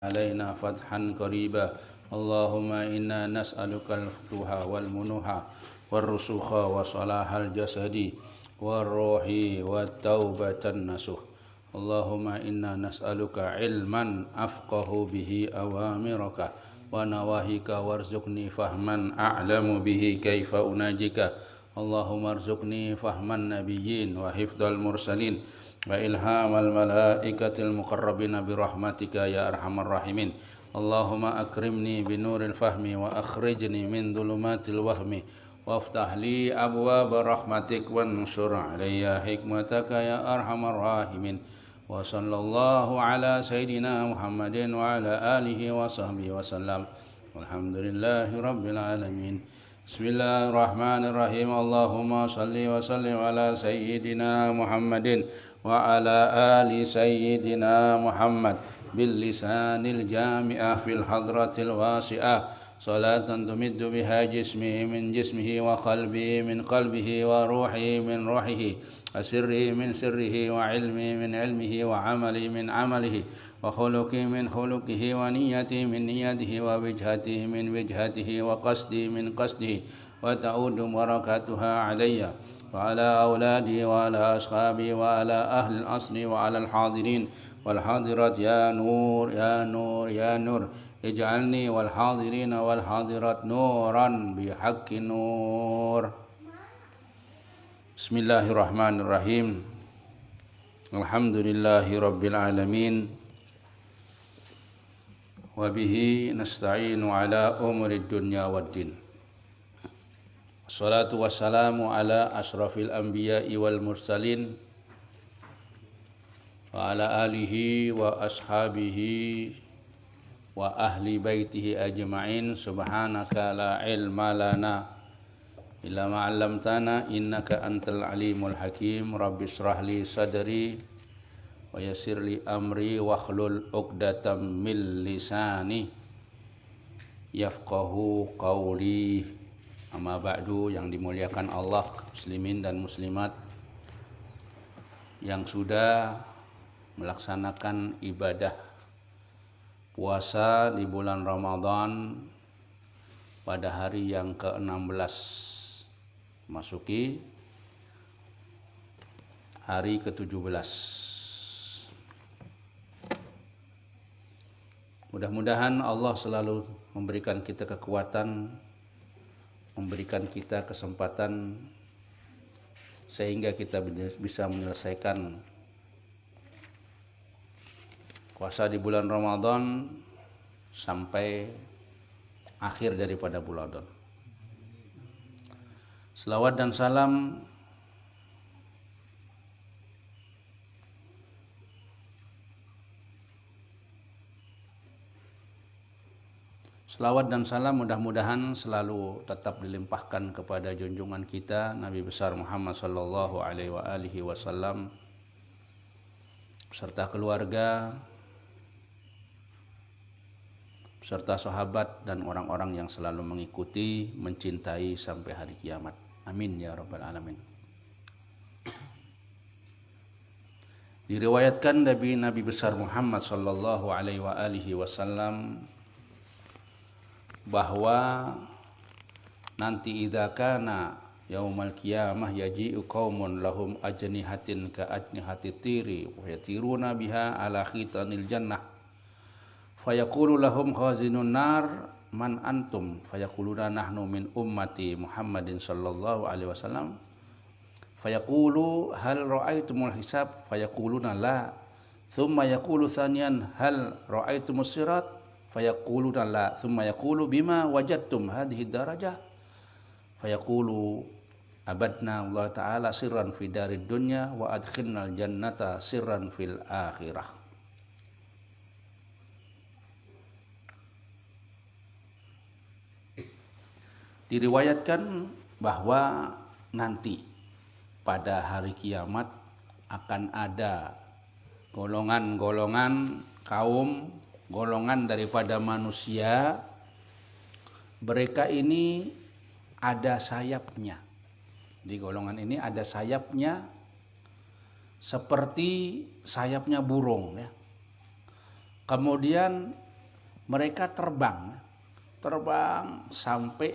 علينا فتحا قريبا اللهم إنا نسألك الفتوح والمنوح والرسوخ وصلاح الجسد والروح والتوبة النصوح اللهم إنا نسألك علما أفقه به أوامرك ونواهيك وارزقني فهما أعلم به كيف أناجيك اللهم ارزقني فهم النبيين وحفظ المرسلين وإلهام الملائكة المقربين برحمتك يا أرحم الراحمين اللهم أكرمني بنور الفهم وأخرجني من ظلمات الوهم وافتح لي أبواب رحمتك وانشر علي حكمتك يا أرحم الراحمين وصلى الله على سيدنا محمد وعلى آله وصحبه وسلم والحمد لله رب العالمين بسم الله الرحمن الرحيم اللهم صل وسلم على سيدنا محمد وعلى آل سيدنا محمد باللسان الجامع في الحضرة الواسعة صلاة تمد بها جسمي من جسمه وقلبي من قلبه وروحي من روحه وسري من سره وعلمي من علمه وعملي من عمله وخلقي من خلقه ونيتي من نيته ووجهتي من وجهته وقصدي من قصده وتعود بركاتها علي وعلى أولادي وعلى أصحابي وعلى أهل الأصل وعلى الحاضرين والحاضرات يا نور يا نور يا نور اجعلني والحاضرين والحاضرات نورا بحق نور بسم الله الرحمن الرحيم الحمد لله رب العالمين وبه نستعين على أمور الدنيا والدين الصلاة والسلام على أشرف الأنبياء والمرسلين وعلى آله وأصحابه وأهل بيته أجمعين سبحانك لا علم لنا إلا ما علمتنا إنك أنت العليم الحكيم رب اشرح لي صدري ويسر لي أمري واحلل عقدة من لساني yafqahu qawli. Amma ba'du, yang dimuliakan Allah, muslimin dan muslimat yang sudah melaksanakan ibadah puasa di bulan Ramadan pada hari yang ke-16 masuki hari ke-17. Mudah-mudahan Allah selalu memberikan kita kekuatan, memberikan kita kesempatan sehingga kita bisa menyelesaikan puasa di bulan Ramadan sampai akhir daripada bulan Ramadan. Selawat dan salam mudah-mudahan selalu tetap dilimpahkan kepada junjungan kita Nabi besar Muhammad sallallahu alaihi wasallam serta keluarga, serta sahabat dan orang-orang yang selalu mengikuti, mencintai sampai hari kiamat. Amin ya rabbal alamin. Diriwayatkan dari Nabi besar Muhammad sallallahu alaihi wasallam bahwa nanti idza kana yaumal qiyamah yaji'u qaumun lahum ajnihatin ka ajnihati tiri wa yatiruna biha ala khitanil jannah fayaqulu lahum khazinun nar man antum fayaquluna nahnu min ummati Muhammadin sallallahu alaihi wasallam fayaqulu hal ra'aitumul hisab fayaquluna la thumma yaqulu thaniyan hal ra'aitumus sirat fayaquluna la thumma yaqulu bima wajadtum hadhihi darajah fayaqulu abadna Allah ta'ala sirran fi darid dunya wa adkhilnal jannata sirran fil akhirah. Diriwayatkan bahwa nanti pada hari kiamat akan ada golongan-golongan kaum, golongan daripada manusia, mereka ini ada sayapnya. Di golongan ini ada sayapnya seperti sayapnya burung ya. Kemudian mereka terbang sampai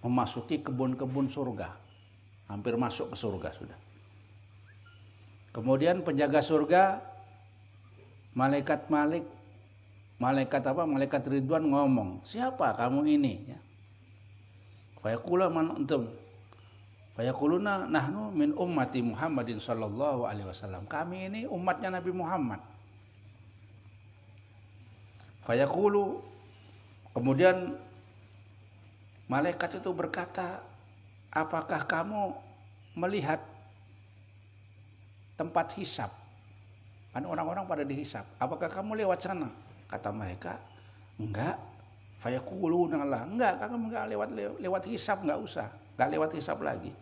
memasuki kebun-kebun surga, hampir masuk ke surga sudah. Kemudian penjaga surga, malaikat Ridwan ngomong, siapa kamu ini? Ya. Fayaqulu man antum? Fayaquluna nahnu min ummati Muhammadin sallallahu alaihi wasallam. Kami ini umatnya Nabi Muhammad. Fayaqulu, kemudian malaikat itu berkata, apakah kamu melihat tempat hisab? Kan orang-orang pada dihisab. Apakah kamu lewat sana? Kata mereka, enggak. Fayaquluna la, enggak, kamu enggak lewat hisab, enggak usah. Enggak lewat hisab lagi.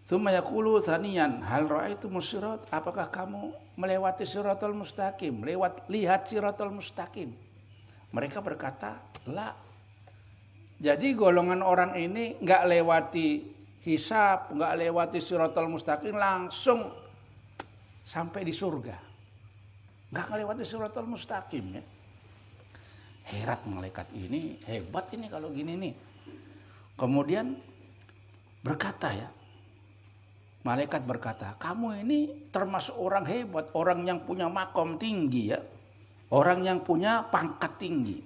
Tsumma yaqulu tsaniyan, hal ra'aitumus sirat? Apakah kamu melewati siratal mustaqim? Lihat siratal mustaqim. Mereka berkata, la. Jadi golongan orang ini enggak lewati hisab, enggak lewati siratal mustaqim, langsung sampai di surga. Enggak lewati siratal mustaqim ya. Herat malaikat ini, hebat ini kalau gini nih. Kemudian malaikat berkata, kamu ini termasuk orang hebat, orang yang punya makom tinggi ya. Orang yang punya pangkat tinggi.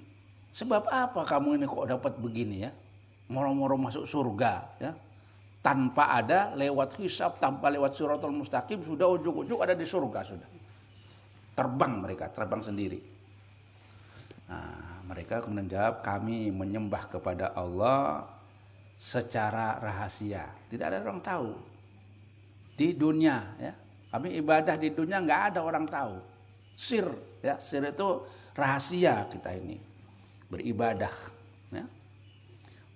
Sebab apa kamu ini kok dapat begini ya? Moro-moro masuk surga ya. Tanpa ada lewat hisab, tanpa lewat siratal mustaqim, sudah ujuk-ujuk ada di surga sudah. Terbang sendiri. Nah, mereka kemudian jawab, kami menyembah kepada Allah secara rahasia. Tidak ada orang tahu. Di dunia ya. Kami ibadah di dunia nggak ada orang tahu. Sir ya, sir itu rahasia kita ini. Beribadah ya.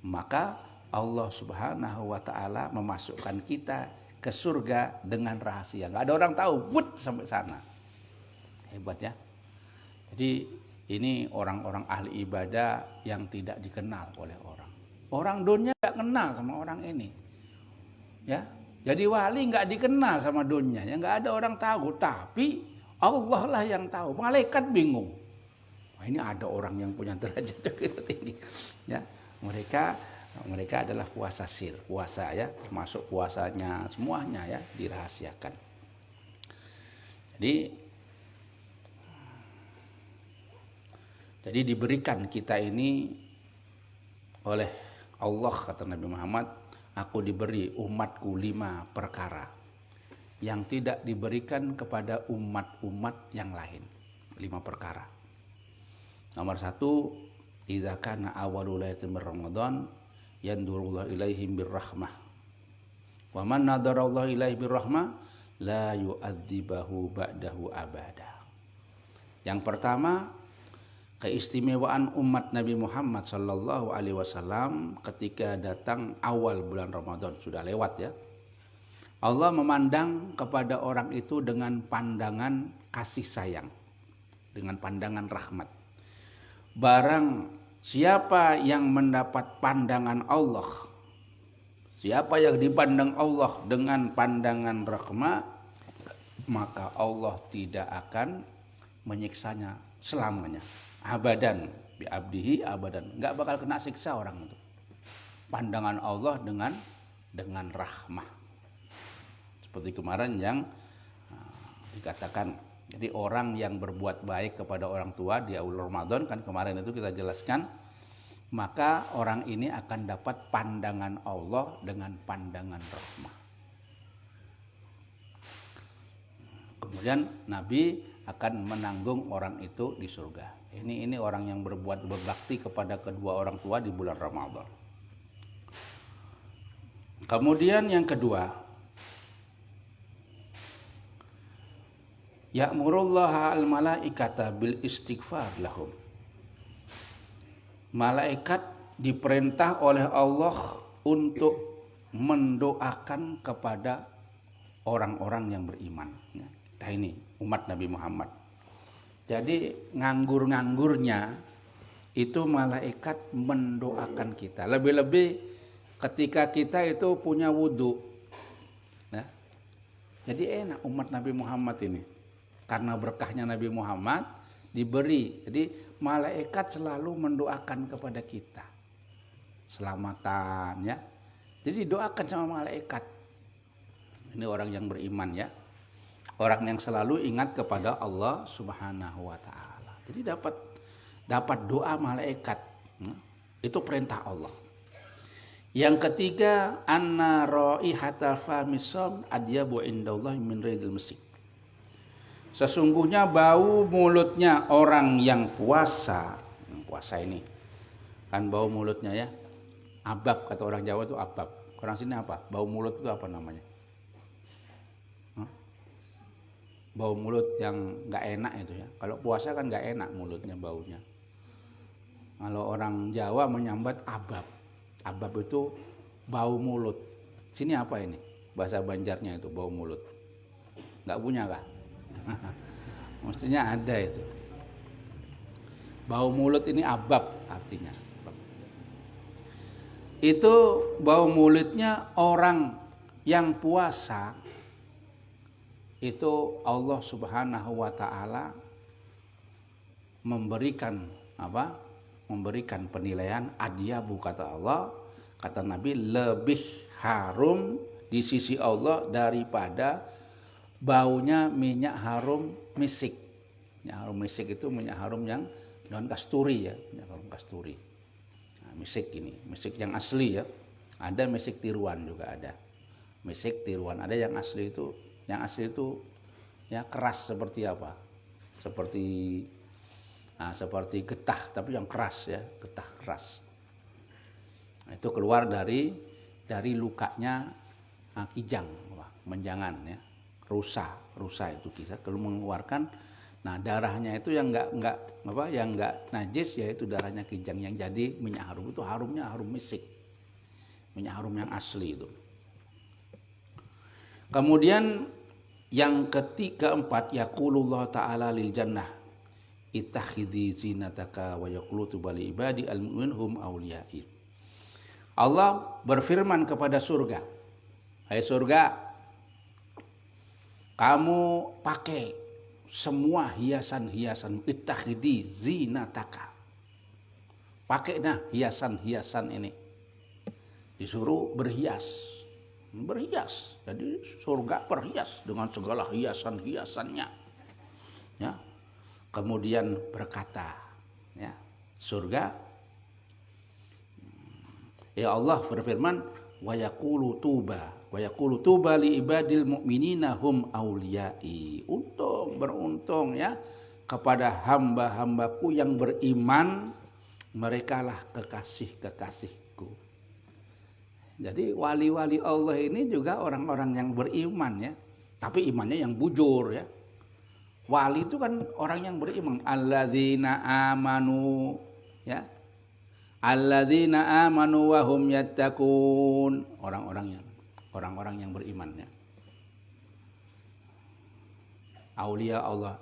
Maka Allah Subhanahu wa taala memasukkan kita ke surga dengan rahasia. Nggak ada orang tahu, sampai sana. Hebat ya. Jadi ini orang-orang ahli ibadah yang tidak dikenal oleh orang. Orang dunia nggak kenal sama orang ini. Ya. Jadi wali nggak dikenal sama dunia, ya nggak ada orang tahu. Tapi Allah lah yang tahu. Malaikat bingung. Wah, ini ada orang yang punya derajat begitu tinggi. Ya, mereka adalah puasa sir, puasa ya, termasuk puasanya semuanya ya dirahasiakan. Jadi diberikan kita ini oleh Allah, kata Nabi Muhammad, aku diberi umatku 5 perkara yang tidak diberikan kepada umat-umat yang lain. 5 perkara. Nomor 1, idza kana awwalul lailatin min Ramadan yandurullahu ilaihim birrahmah. Wa man nadarallahu ilaihi birrahmah la yu'adzibahu ba'dahu abada. Yang pertama, keistimewaan umat Nabi Muhammad sallallahu alaihi wasallam ketika datang awal bulan Ramadan, sudah lewat ya. Allah memandang kepada orang itu dengan pandangan kasih sayang, dengan pandangan rahmat. Barang siapa yang mendapat pandangan Allah, siapa yang dipandang Allah dengan pandangan rahmat, maka Allah tidak akan menyiksanya selamanya. Abadan bi abdihi abadan, nggak bakal kena siksa orang itu. Pandangan Allah dengan rahmah. Seperti kemarin yang dikatakan, jadi orang yang berbuat baik kepada orang tua di awal Ramadan, kan kemarin itu kita jelaskan, maka orang ini akan dapat pandangan Allah dengan pandangan rahmah. Kemudian Nabi akan menanggung orang itu di surga. Ini orang yang berbakti kepada kedua orang tua di bulan Ramadan. Kemudian yang kedua, ya'murullaha al-malaikata bil istighfar lahum. Malaikat diperintah oleh Allah untuk mendoakan kepada orang-orang yang beriman. Kita ini umat Nabi Muhammad. Jadi nganggur-nganggurnya itu malaikat mendoakan kita. Lebih-lebih ketika kita itu punya wudhu. Nah, jadi enak umat Nabi Muhammad ini. Karena berkahnya Nabi Muhammad, diberi. Jadi malaikat selalu mendoakan kepada kita selamatan ya. Jadi doakan sama malaikat. Ini orang yang beriman ya. Orang yang selalu ingat kepada Allah Subhanahu wa taala. Jadi dapat doa malaikat. Itu perintah Allah. Yang ketiga, anna raihatal famisam adyabu indallah min ridil misik. Sesungguhnya bau mulutnya orang yang puasa ini kan bau mulutnya ya, abab, kata orang Jawa itu abab. Orang sini apa? Bau mulut itu apa namanya? Bau mulut yang nggak enak itu ya. Kalau puasa kan nggak enak mulutnya baunya. Kalau orang Jawa menyambat abab. Abab itu bau mulut. Sini apa ini? Bahasa Banjarnya itu bau mulut. Nggak punya kah? Mestinya ada itu. Bau mulut ini abab artinya. Itu bau mulutnya orang yang puasa. Itu Allah Subhanahu wa taala memberikan apa? Memberikan penilaian adyabu, kata Allah, kata Nabi, lebih harum di sisi Allah daripada baunya minyak harum misik. Minyak harum misik itu minyak harum yang daun kasturi ya, minyak harum kasturi. Nah, misik ini, misik yang asli ya. Ada misik tiruan juga ada. Misik tiruan ada yang asli itu ya keras seperti apa? Seperti getah tapi yang keras ya, getah keras. Nah, itu keluar dari lukanya kijang, menjangan ya. Rusa itu kisah kalau mengeluarkan, nah darahnya itu yang enggak najis, yaitu darahnya kijang yang jadi minyak harum. Itu harumnya harum misik, minyak harum yang asli itu. Kemudian yang keempat, yaqulullah ta'ala lil jannah ittakhidhi zinataka wa yaqulutu bali ibadi al-mu'min hum awliya'i. Allah berfirman kepada surga, hai surga, kamu pakai semua hiasan-hiasan, ittakhidhi zinataka. Pakai nah hiasan-hiasan ini. Disuruh berhias. Jadi surga berhias dengan segala hiasan-hiasannya. Ya. Kemudian berkata, ya, surga, ya Allah berfirman, wa yaqulu tuba li ibadil mu'minina hum awliya'i. Beruntung ya kepada hamba-hambaku yang beriman, merekalah kekasih-kekasihku. Jadi wali-wali Allah ini juga orang-orang yang beriman ya, tapi imannya yang bujur ya. Wali itu kan orang yang beriman, alladzina amanu ya. Alladzina amanu wa hum yattaqun. Orang-orang yang beriman ya. Aulia Allah.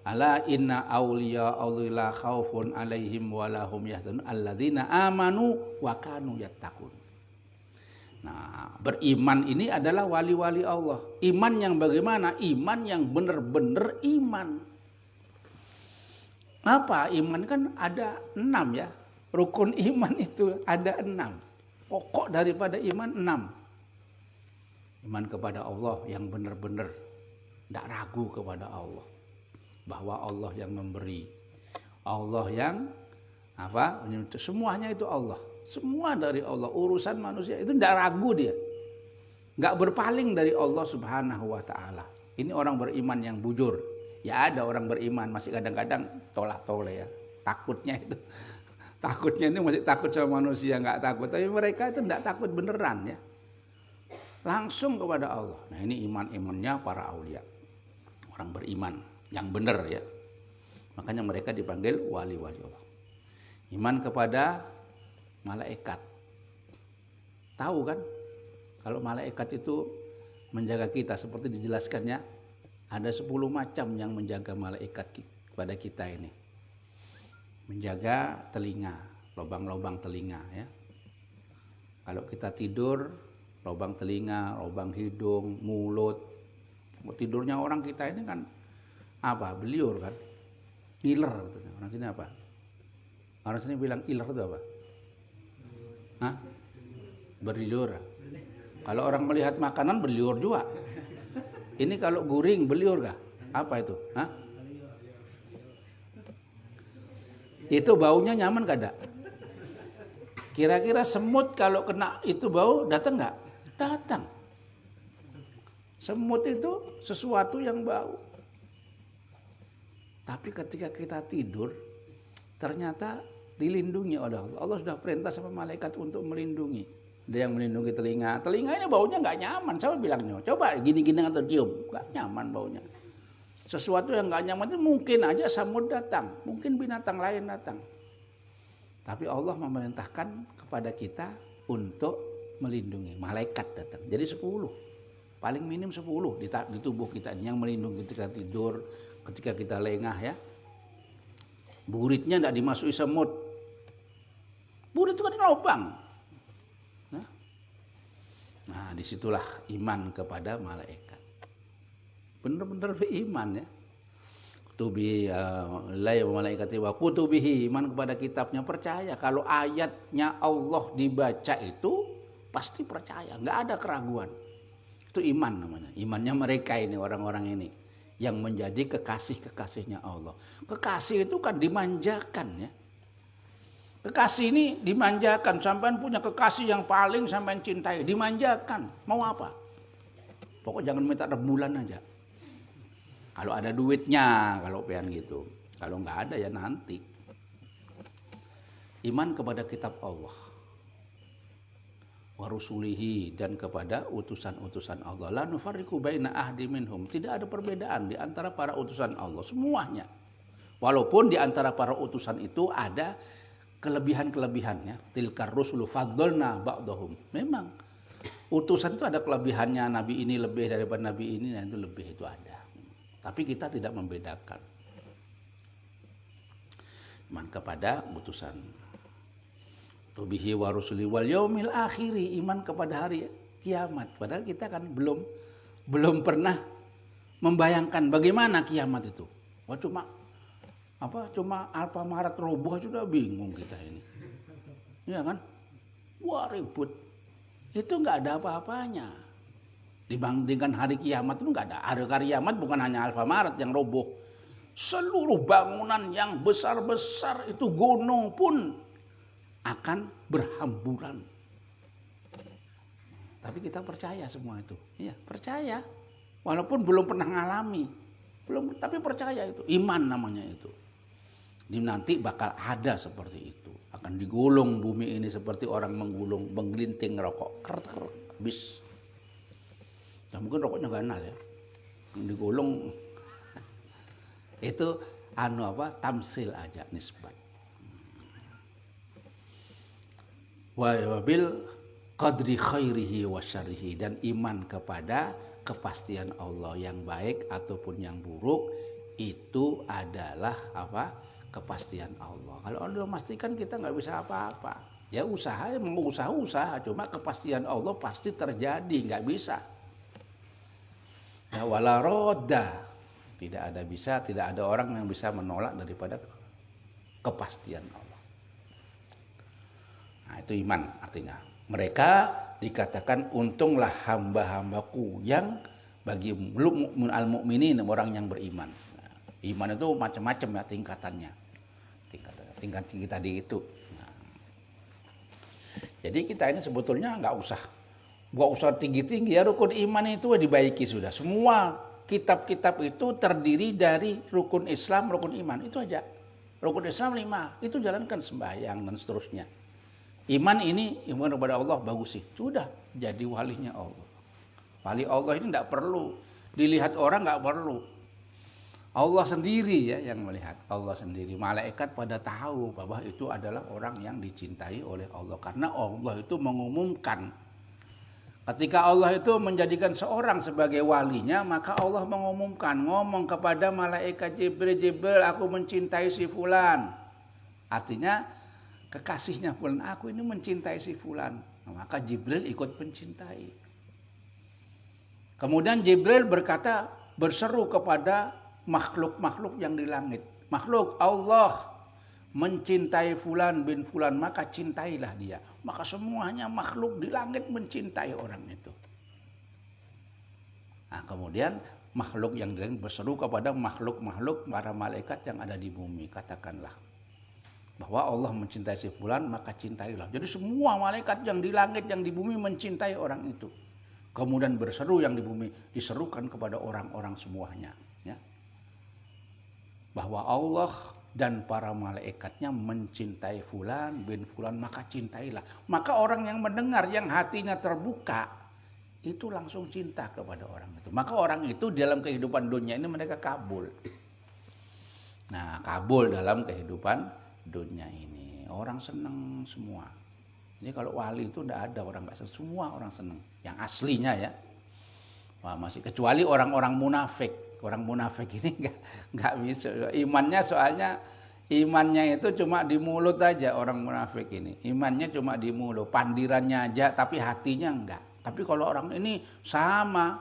Ala inna aulia Allah la khaufun alaihim wa lahum yahzanun alladzina amanu wa kanu yattaqun. Nah, beriman ini adalah wali-wali Allah. Iman yang bagaimana? Iman yang benar-benar iman. Apa? Iman kan ada 6 ya. Rukun iman itu ada 6. Pokok daripada iman 6. Iman kepada Allah yang benar-benar, tidak ragu kepada Allah. Bahwa Allah yang memberi. Allah yang apa? Semuanya itu Allah. Semua dari Allah, urusan manusia itu tidak ragu dia, nggak berpaling dari Allah Subhanahu wa taala. Ini orang beriman yang bujur. Ya ada orang beriman masih kadang-kadang tolak-tolak ya, takutnya itu masih takut sama manusia, nggak takut. Tapi mereka itu tidak takut beneran ya, langsung kepada Allah. Nah ini iman-imannya para aulia, orang beriman yang benar ya. Makanya mereka dipanggil wali-wali Allah. Iman kepada malaikat. Tahu kan? Kalau malaikat itu menjaga kita seperti dijelaskannya, ada 10 macam yang menjaga malaikat kepada kita ini. Menjaga telinga, lubang-lubang telinga ya. Kalau kita tidur, lubang telinga, lubang hidung, mulut. Tidurnya orang kita ini kan Apa? Beliur kan? Ngiler. Orang sini apa? Orang sini bilang iler itu apa? Hah? Beliur. Kalau orang melihat makanan beliur juga. Ini kalau guring beliur kah? Apa itu? Hah? Itu baunya nyaman gak ada? Kira-kira semut kalau kena itu bau datang nggak? Datang. Semut itu sesuatu yang bau. Tapi ketika kita tidur, ternyata dilindungi oleh Allah. Allah sudah perintah sama malaikat untuk melindungi. Ada yang melindungi telinga. Telinga ini baunya nggak nyaman. Saya bilangnya, coba gini-gini atau cium, nggak nyaman baunya. Sesuatu yang nggak nyaman itu mungkin aja semut datang, mungkin binatang lain datang. Tapi Allah memerintahkan kepada kita untuk melindungi. Malaikat datang. Jadi 10. Paling minim 10 di tubuh kita yang melindungi ketika tidur, ketika kita lengah ya. Buritnya tidak dimasuki semut. Burit itu kan lubang. Nah, disitulah iman kepada malaikat. Benar-benar beriman ya. Kutubi la malaikati wa kutubihi, iman kepada kitabnya, percaya kalau ayatnya Allah dibaca itu pasti percaya, nggak ada keraguan. Itu iman namanya. Imannya mereka ini, orang-orang ini yang menjadi kekasih-kekasihnya Allah. Kekasih itu kan dimanjakan ya. Kekasih ini dimanjakan, sampean punya kekasih yang paling sampean cintai, dimanjakan. Mau apa? Pokoknya jangan minta rembulan aja. Kalau ada duitnya, kalau pengen gitu. Kalau nggak ada ya nanti. Iman kepada kitab Allah. Wa rusulihi, dan kepada utusan-utusan Allah. La nufarriqu baina ahdi minhum. Tidak ada perbedaan di antara para utusan Allah. Semuanya. Walaupun di antara para utusan itu ada kelebihan-kelebihannya. Tilkar rusulu faddalna ba'dahum. Memang utusan itu ada kelebihannya. Nabi ini lebih daripada nabi ini, dan itu lebih itu ada. Tapi kita tidak membedakan. Iman kepada utusan. Tubihi wa rusuli wal yaumil akhiri, iman kepada hari kiamat. Padahal kita kan belum pernah membayangkan bagaimana kiamat itu. Wah, cuma Alfamaret roboh sudah bingung kita ini. Ya kan? Wah, ribut. Itu enggak ada apa-apanya. Dibandingkan hari kiamat itu enggak ada. Hari kiamat bukan hanya Alfamaret yang roboh. Seluruh bangunan yang besar-besar itu, gunung pun akan berhamburan. Tapi kita percaya semua itu. Iya, percaya. Walaupun belum pernah ngalami. Tapi percaya itu. Iman namanya itu. Nanti bakal ada seperti itu. Akan digulung bumi ini seperti orang menggelinting rokok. Habis. Ya mungkin rokoknya ganas ya. Digulung. Itu tamsil aja, nisbat. Wa bil qadri khairihi wa syarrihi, dan iman kepada kepastian Allah yang baik ataupun yang buruk itu adalah kepastian Allah. Kalau Allah memastikan kita nggak bisa apa-apa. Ya usaha, cuma kepastian Allah pasti terjadi, nggak bisa. Ya wala roda, tidak ada orang yang bisa menolak daripada kepastian Allah. Nah, itu iman artinya. Mereka dikatakan untunglah hamba-hambaku yang bagi al-mu'minin, orang yang beriman. Nah, iman itu macam-macam ya tingkatannya. Tingkat tadi itu. Nah, jadi kita ini sebetulnya nggak usah tinggi-tinggi ya, rukun iman itu dibaiki sudah. Semua kitab-kitab itu terdiri dari rukun Islam, rukun iman, itu aja. Rukun Islam 5, itu jalankan sembahyang dan seterusnya. Iman kepada Allah bagus sih, sudah jadi walinya Allah. Wali Allah ini tidak perlu dilihat orang, nggak perlu. Allah sendiri ya yang melihat, Allah sendiri. Malaikat pada tahu bahwa itu adalah orang yang dicintai oleh Allah, karena Allah itu mengumumkan. Ketika Allah itu menjadikan seorang sebagai walinya, maka Allah ngomong kepada malaikat Jibril, aku mencintai si fulan. Artinya kekasihnya fulan, aku ini mencintai si fulan. Maka Jibril ikut mencintai. Kemudian Jibril berseru kepada makhluk-makhluk yang di langit. Makhluk Allah mencintai fulan bin fulan, maka cintailah dia. Maka semuanya makhluk di langit mencintai orang itu. Nah, kemudian makhluk yang di langit berseru kepada makhluk-makhluk para malaikat yang ada di bumi. Katakanlah bahwa Allah mencintai si fulan, maka cintailah. Jadi semua malaikat yang di langit, yang di bumi mencintai orang itu. Kemudian berseru yang di bumi, diserukan kepada orang-orang semuanya. Ya. Bahwa Allah dan para malaikatnya mencintai fulan bin fulan, maka cintailah. Maka orang yang mendengar, yang hatinya terbuka, itu langsung cinta kepada orang itu. Maka orang itu dalam kehidupan dunia ini mereka kabul. Nah, kabul dalam kehidupan dunia ini. Orang senang semua. Jadi kalau wali itu tidak ada orang nggak senang, semua orang senang. Yang aslinya ya. Wah, masih kecuali orang-orang munafik. Orang munafik ini nggak bisa. Imannya itu cuma di mulut aja orang munafik ini. Imannya cuma di mulut, pandirannya aja, tapi hatinya enggak. Tapi kalau orang ini sama,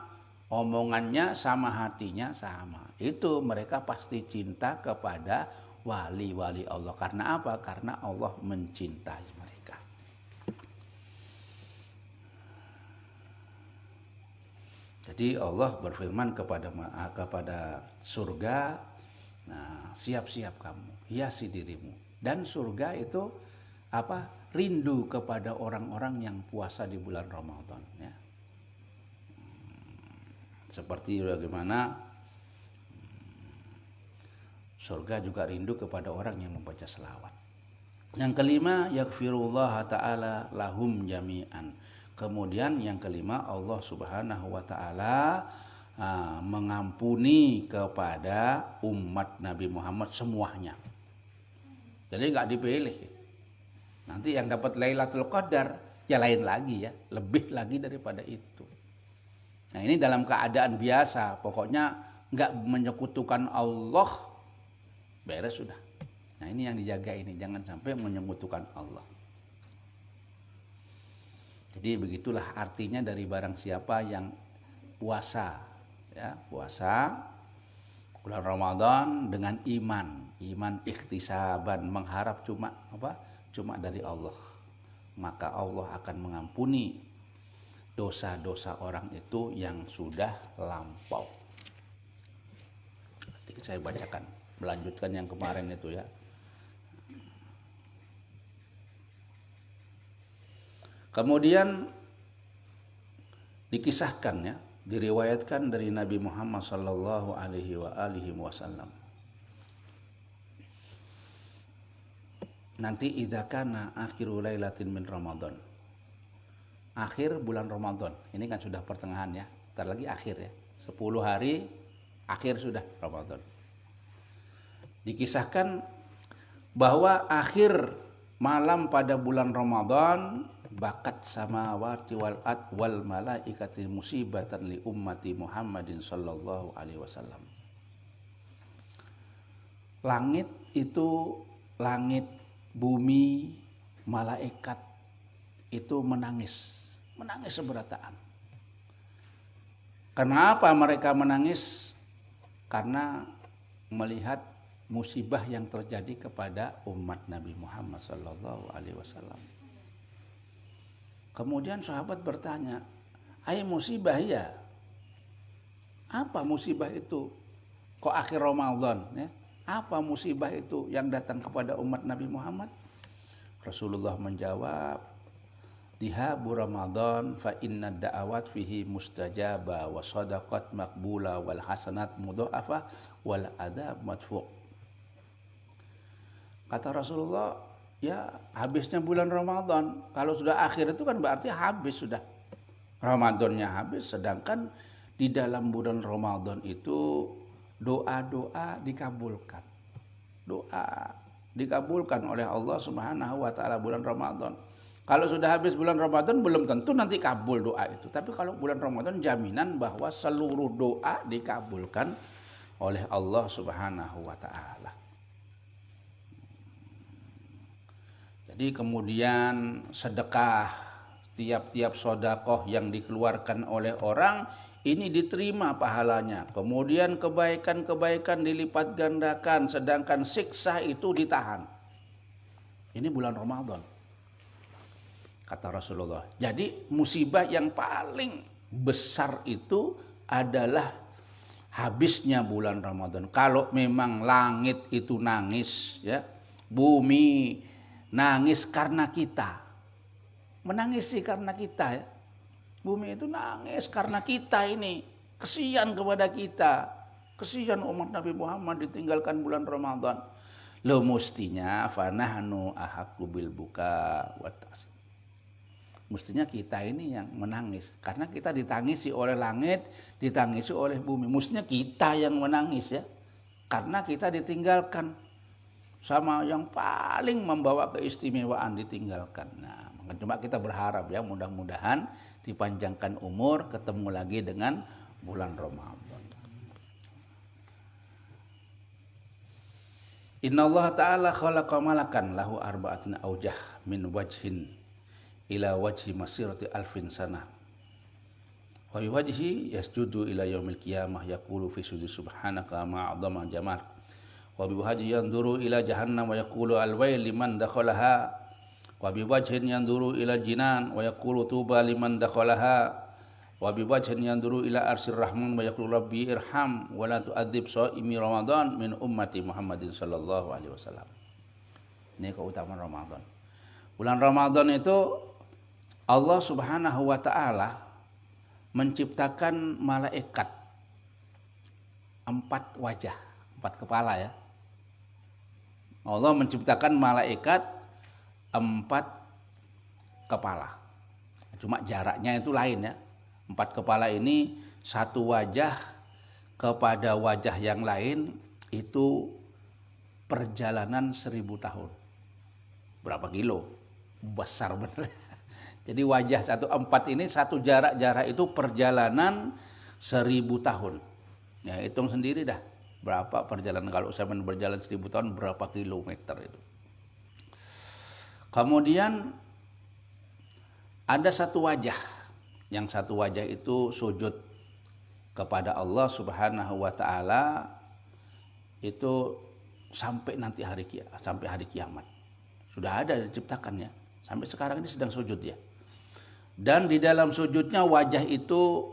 omongannya sama, hatinya sama. Itu mereka pasti cinta kepada wali-wali Allah. Karena apa? Karena Allah mencintai mereka. Jadi Allah berfirman kepada surga, nah, siap-siap kamu, hiasi dirimu. Dan surga itu apa? Rindu kepada orang-orang yang puasa di bulan Ramadan. Ya. Seperti bagaimana surga juga rindu kepada orang yang membaca selawat. Yang kelima, yaghfirullah ta'ala lahum jami'an. Kemudian yang kelima, Allah subhanahu wa ta'ala mengampuni kepada umat Nabi Muhammad semuanya. Jadi nggak dipilih. Nanti yang dapat Lailatul Qadar ya lain lagi ya, lebih lagi daripada itu. Nah, ini dalam keadaan biasa, pokoknya nggak menyekutukan Allah, beres sudah. Nah, ini yang dijaga ini, jangan sampai menyekutukan Allah. Jadi begitulah artinya dari barang siapa yang puasa, ya, puasa bulan Ramadan dengan iman ikhtisaban, mengharap cuma dari Allah, maka Allah akan mengampuni dosa-dosa orang itu yang sudah lampau. Jadi saya bacakan, melanjutkan yang kemarin itu ya. Kemudian dikisahkan ya, diriwayatkan dari Nabi Muhammad sallallahu alaihi wasallam. Nanti idza kana akhiru lailatin min Ramadan. Akhir bulan Ramadan. Ini kan sudah pertengahan ya. Entar lagi akhir ya. 10 hari akhir sudah Ramadan. Dikisahkan bahwa akhir malam pada bulan Ramadan bakat samawati wal ard wal malaikati musibatan li ummati Muhammadin sallallahu alaihi wasallam. Langit itu, langit, bumi, malaikat itu menangis seberataan. Kenapa mereka menangis? Karena melihat musibah yang terjadi kepada umat Nabi Muhammad sallallahu alaihi wasallam. Kemudian sahabat bertanya, "Ai musibah ya? Apa musibah itu? Kok akhir Ramadan ya? Apa musibah itu yang datang kepada umat Nabi Muhammad?" Rasulullah menjawab, "Dihabu Ramadan fa inna da'awat fihi mustajaba wa sadaqat maqbula wal hasanat mudha'afa wal adab madfu'." Kata Rasulullah, ya habisnya bulan Ramadan. Kalau sudah akhir itu kan berarti habis sudah. Ramadannya habis, sedangkan di dalam bulan Ramadan itu doa-doa dikabulkan. Doa dikabulkan oleh Allah Subhanahu wa taala bulan Ramadan. Kalau sudah habis bulan Ramadan belum tentu nanti kabul doa itu. Tapi kalau bulan Ramadan jaminan bahwa seluruh doa dikabulkan oleh Allah Subhanahu wa taala. Jadi kemudian sedekah Tiap-tiap sodakoh yang dikeluarkan oleh orang ini diterima pahalanya. Kemudian kebaikan-kebaikan dilipat gandakan, sedangkan siksa itu ditahan. Ini bulan Ramadan, kata Rasulullah. Jadi musibah yang paling besar itu adalah habisnya bulan Ramadan. Kalau memang langit itu nangis, ya, bumi nangis karena kita. Menangis sih karena kita, ya. Bumi itu nangis karena kita ini. Kesian kepada kita. Kesian umat Nabi Muhammad ditinggalkan bulan Ramadan. Lo mestinya fanahnu ahaqqu bil buka wa ta'zim. Mestinya kita ini yang menangis. Karena kita ditangisi oleh langit, ditangisi oleh bumi. Mestinya kita yang menangis, ya. Karena kita ditinggalkan sama yang paling membawa keistimewaan ditinggalkan. Nah, cuma kita berharap, ya, mudah-mudahan dipanjangkan umur, ketemu lagi dengan bulan Ramadan. Innallaha ta'ala khalaqa malakan lahu arba'atin aujah min wajhin ila wajhi masirati alfin sanah. Wa bi wajhi yasjudu ila yaumil qiyamah yaqulu fi sujud subhanaka ma'adhama jamal. Wa bi wajhi yanzuru ila jahannam wa yaqulu alwail liman dakhalaha. Wa bi wajhin yanzuru ila jinan wa yaqulu tuba liman dakhalaha. Wa bi wajhin yanzuru ila arsyir rahman wa yaqulu rabbi irham wa la tu'adzib shaimi ramadan min ummati Muhammadin sallallahu alaihi wasallam. Ini keutamaan Ramadan. Bulan Ramadan itu Allah Subhanahu wa taala menciptakan malaikat 4 wajah, 4 kepala, ya. Allah menciptakan malaikat 4 kepala. Cuma jaraknya itu lain, ya. 4 kepala ini satu wajah kepada wajah yang lain itu perjalanan 1000 tahun. Berapa kilo? Besar bener. Jadi wajah 4 ini satu jarak itu perjalanan 1000 tahun. Ya, hitung sendiri dah. Berapa perjalanan, kalau saya berjalan 1000 tahun berapa kilometer itu. Kemudian ada satu wajah. Yang satu wajah itu sujud kepada Allah Subhanahu wa taala itu sampai nanti sampai hari kiamat. Sudah ada diciptakannya. Sampai sekarang ini sedang sujud, ya. Dan di dalam sujudnya wajah itu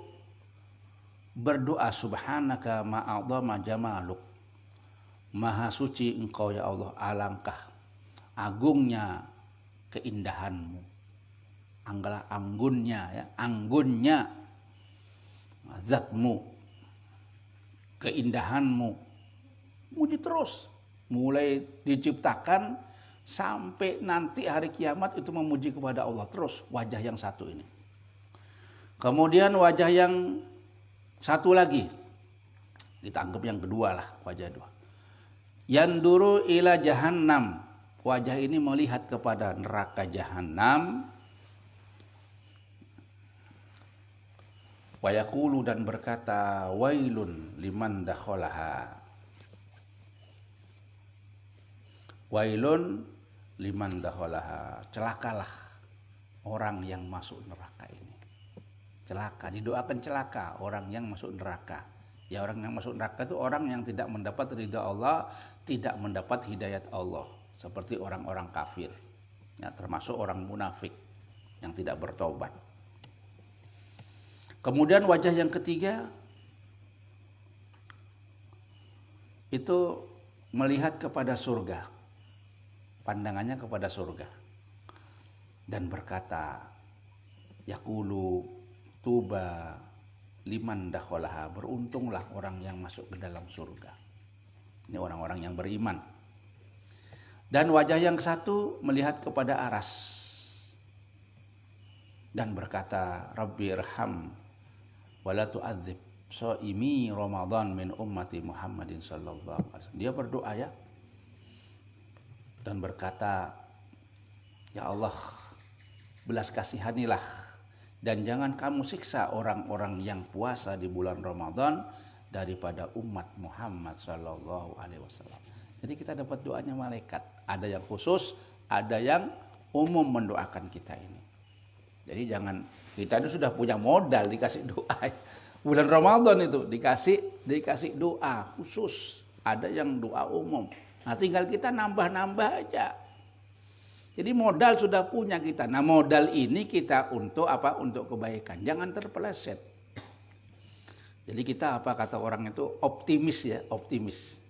berdoa, subhanaka ma'adhama jamaluk. Maha suci engkau, ya Allah, alangkah agungnya keindahanmu. Anggunnya, ya, anggunnya zatmu, keindahanmu. Muji terus, mulai diciptakan sampai nanti hari kiamat itu memuji kepada Allah terus, wajah yang satu ini. Kemudian wajah yang satu lagi, kita anggap yang kedua lah, wajah dua. Yanduru ila jahannam, wajah ini melihat kepada neraka Jahannam. Wa yaqulu, dan berkata, wailun liman dakhalaha. Wailun liman dakhalaha, celakalah orang yang masuk neraka ini. Celaka, didoakan celaka orang yang masuk neraka. Ya, orang yang masuk neraka itu orang yang tidak mendapat ridha Allah, tidak mendapat hidayat Allah. Seperti orang-orang kafir, ya, termasuk orang munafik yang tidak bertobat. Kemudian wajah yang ketiga itu melihat kepada surga, pandangannya kepada surga, dan berkata, yaqulu tuba liman dakhalaha, beruntunglah orang yang masuk ke dalam surga. Ini orang-orang yang beriman. Dan wajah yang satu melihat kepada aras dan berkata, rabbi irham wala tu'adzib shaimi ramadan min ummati Muhammadin sallallahu alaihi wasallam. Dia berdoa, ya, dan berkata, ya Allah, belas kasihanilah dan jangan kamu siksa orang-orang yang puasa di bulan Ramadan daripada umat Muhammad sallallahu alaihi wasallam. Jadi kita dapat doanya malaikat. Ada yang khusus, ada yang umum mendoakan kita ini. Jadi jangan, kita itu sudah punya modal dikasih doa. Bulan Ramadan itu dikasih doa khusus. Ada yang doa umum. Nah tinggal kita nambah-nambah aja. Jadi modal sudah punya kita. Nah modal ini kita untuk apa? Untuk kebaikan. Jangan terpeleset. Jadi kita apa kata orang itu optimis ya, optimis.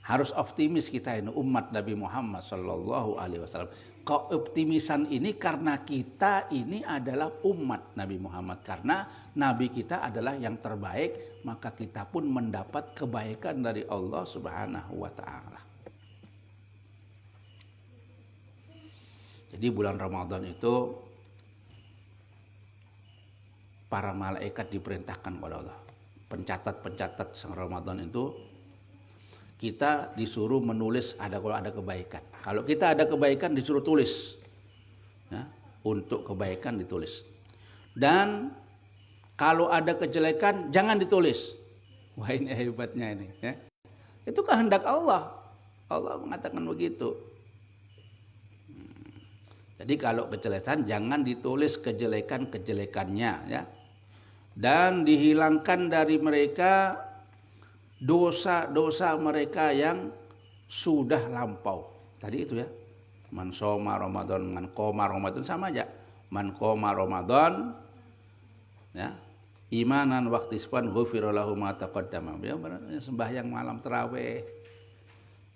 Harus optimis kita ini umat Nabi Muhammad Sallallahu Alaihi Wasallam. Keoptimisan ini karena kita ini adalah umat Nabi Muhammad. Karena Nabi kita adalah yang terbaik, maka kita pun mendapat kebaikan dari Allah Subhanahu Wa Taala. Jadi bulan Ramadan itu para malaikat diperintahkan oleh Allah. Pencatat-pencatat sang Ramadan itu kita disuruh menulis kalau ada kebaikan. Kalau kita ada kebaikan disuruh tulis. Ya, untuk kebaikan ditulis. Dan kalau ada kejelekan jangan ditulis. Wah ini hebatnya ini. Ya. Itu kehendak Allah. Allah mengatakan begitu. Jadi kalau kejelekan jangan ditulis kejelekan-kejelekannya ya. Dan dihilangkan dari mereka dosa-dosa mereka yang sudah lampau. Tadi itu ya. Man shoma Ramadan, man qoma Ramadan sama aja. Man qoma Ramadan ya, imanan waqtisban ghufira lahu ma taqaddama. Ya sembahyang malam tarawih.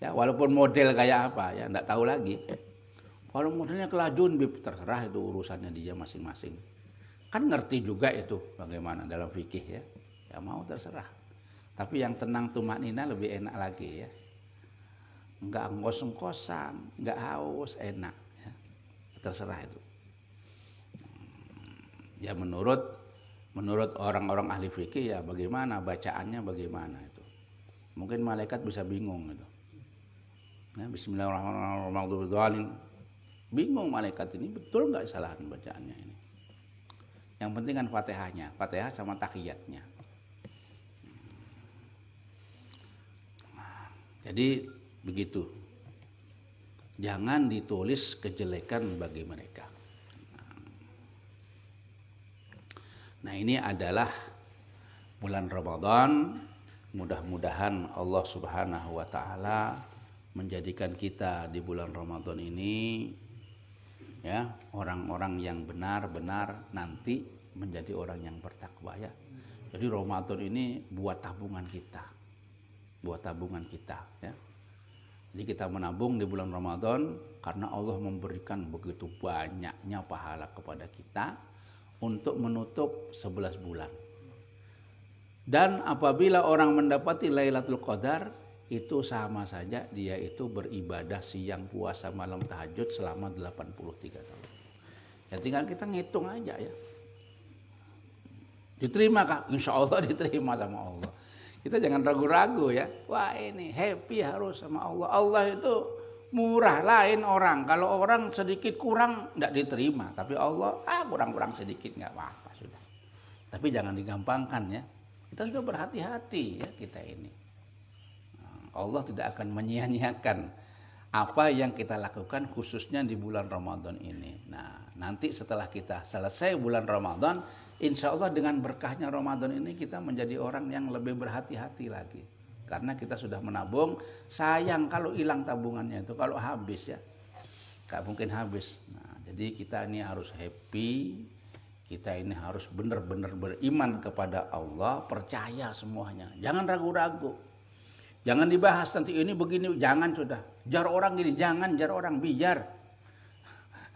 Ya walaupun model kayak apa ya enggak tahu lagi. Kalau modelnya kelajun terserah itu urusannya dia masing-masing. Kan ngerti juga itu bagaimana dalam fikih ya. Ya mau terserah. Tapi yang tenang tumanina lebih enak lagi ya. Enggak ngos-ngosan, enggak haus, enak ya. Terserah itu. Ya menurut orang-orang ahli fikih ya bagaimana bacaannya bagaimana itu. Mungkin malaikat bisa bingung itu. Ya, bismillahirrahmanirrahim. Bingung malaikat ini betul nggak kesalahan bacaannya ini. Yang penting kan Fatihahnya, Fatihah sama tahiyatnya. Jadi begitu. Jangan ditulis kejelekan bagi mereka. Nah ini adalah bulan Ramadan. Mudah-mudahan Allah Subhanahu Wa Taala menjadikan kita di bulan Ramadan ini ya orang-orang yang benar-benar nanti menjadi orang yang bertakwa ya. Jadi Ramadan ini buat tabungan kita ya. Jadi kita menabung di bulan Ramadan karena Allah memberikan begitu banyaknya pahala kepada kita untuk menutup 11 bulan. Dan apabila orang mendapati Lailatul Qadar itu sama saja dia itu beribadah siang puasa malam tahajud selama 83 tahun. Ya tinggal kita ngitung aja ya. Diterima kah? Insya Allah diterima sama Allah. Kita jangan ragu-ragu ya. Wah ini happy harus sama Allah. Allah itu murah, lain orang. Kalau orang sedikit kurang tidak diterima. Tapi Allah kurang-kurang sedikit nggak apa-apa sudah. Tapi jangan digampangkan ya. Kita sudah berhati-hati ya kita ini. Allah tidak akan menyia-nyiakan apa yang kita lakukan khususnya di bulan Ramadan ini. Nah, nanti setelah kita selesai bulan Ramadan, insya Allah dengan berkahnya Ramadan ini kita menjadi orang yang lebih berhati-hati lagi. Karena kita sudah menabung, sayang kalau hilang tabungannya itu, kalau habis ya. Gak mungkin habis. Nah, jadi kita ini harus happy, kita ini harus benar-benar beriman kepada Allah, percaya semuanya. Jangan ragu-ragu. Jangan dibahas nanti ini begini, jangan sudah. Jar orang gini, jangan jar orang, biar.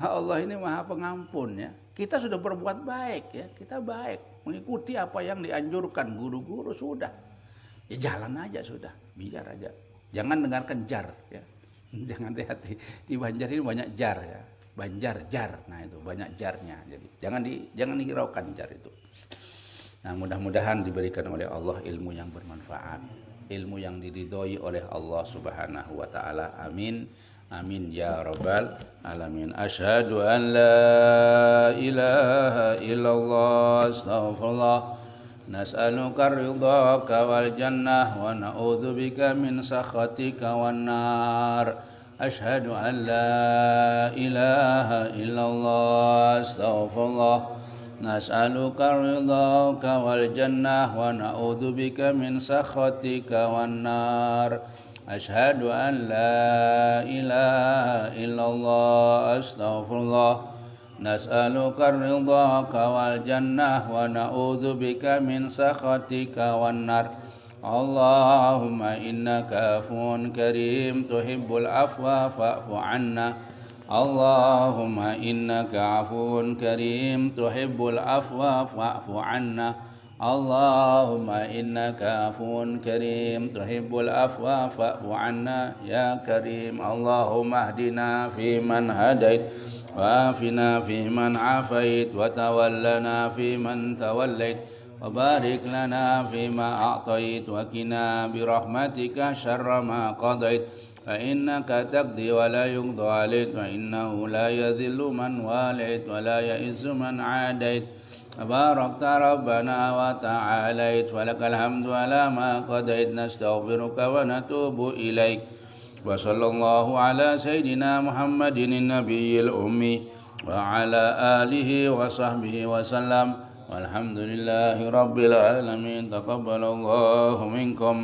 Allah ini Maha Pengampun ya. Kita sudah berbuat baik ya, kita baik. Mengikuti apa yang dianjurkan guru-guru sudah. Ya jalan aja sudah, biar aja. Jangan dengarkan jar ya. Jangan hati-hati. Di Banjar ini banyak jar ya. Banjar, jar. Nah itu banyak jarnya. Jadi jangan dihiraukan jar itu. Nah mudah-mudahan diberikan oleh Allah ilmu yang bermanfaat. Ilmu yang diridhoi oleh Allah Subhanahu wa taala. Amin. Amin ya rabbal alamin. Asyhadu an la ilaha illallah astaghfirullah. Nas'aluka ridhaka wal jannah wa na'udzubika min sakhatika wan nar. أشهد أن لا إله إلا الله أستغفر الله نسألك رضاك والجنة ونعوذ بك من سخطك والنار أشهد أن لا إله إلا الله أستغفر الله نسألك رضاك والجنة ونعوذ بك من سخطك والنار اللهم إنك عفو كريم تحب العفو فاعف عنا اللهم إنك عفو كريم تحب العفو فاعف عنا اللهم إنك عفو كريم تحب العفو فاعف عنا يا كريم اللهم اهدنا فيمن هديت وعافنا فيمن عافيت وتولنا فيمن توليت وبارك لنا فيما أعطيت وقنا برحمتك شر ما قضيت فإنك تقضي ولا يقضى عليك وإنه لا يذل من واليت ولا يئز من عاديت تباركت ربنا وتعاليت ولك الحمد على ما قضيت نستغفرك ونتوب إليك وصلى الله على سيدنا محمد النبي الأمي وعلى آله وصحبه وسلم والحمد لله رب العالمين تقبل الله منكم